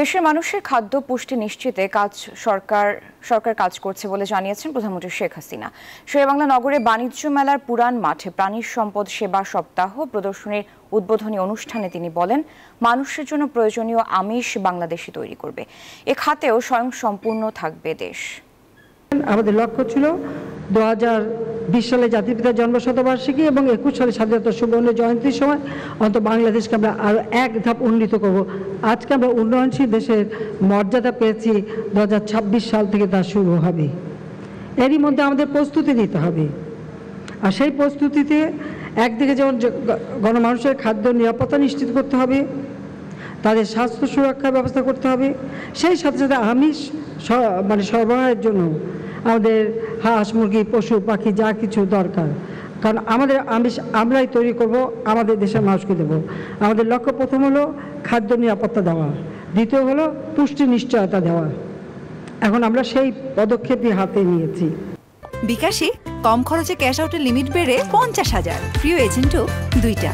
দেশের মানুষের খাদ্য পুষ্টি নিশ্চিতে সরকার কাজ করছে বলে জানিয়েছেন প্রধানমন্ত্রী শেখ হাসিনা। শেরেবাংলা নগরে বাণিজ্য মেলার পুরান মাঠে প্রাণী সম্পদ সেবা সপ্তাহ প্রদর্শনীর উদ্বোধনী অনুষ্ঠানে তিনি বলেন, মানুষের জন্য প্রয়োজনীয় আমিষ বাংলাদেশই তৈরি করবে। এ খাতেও স্বয়ংসম্পূর্ণ থাকবে দেশ। আমাদের লক্ষ্য ছিল 2020 সালে জাতির পিতার জন্মশতবার্ষিকী এবং 21 সালে স্বাধীনতা সুবর্ণ জয়ন্তীর সময় অন্তত বাংলাদেশকে আমরা আরও এক ধাপ উন্নীত করব। আজকে আমরা উন্নয়নশীল দেশের মর্যাদা পেয়েছি, 2026 সাল থেকে তা শুরু হবে। এরই মধ্যে আমাদের প্রস্তুতি নিতে হবে। আর সেই প্রস্তুতিতে একদিকে যেমন গণমানুষের খাদ্য নিরাপত্তা নিশ্চিত করতে হবে, তাদের স্বাস্থ্য সুরক্ষার ব্যবস্থা করতে হবে, সেই সাথে সাথে আমিষ সরবরাহের জন্য আমাদের হাঁস মুরগি পশু পাখি যা কিছু দরকার, কারণ আমাদের আমিষ আমরাই তৈরি করব, আমাদের দেশের মানুষকে দেব। আমাদের লক্ষ্য প্রথম হলো খাদ্য নিরাপত্তা দেওয়া, দ্বিতীয় হলো পুষ্টি নিশ্চয়তা দেওয়া। এখন আমরা সেই পদক্ষেপই হাতে নিয়েছি। বিকাশে কম খরচে ক্যাশ আউটের লিমিট বেড়ে 50,000, প্রিয় এজেন্টও 2টা।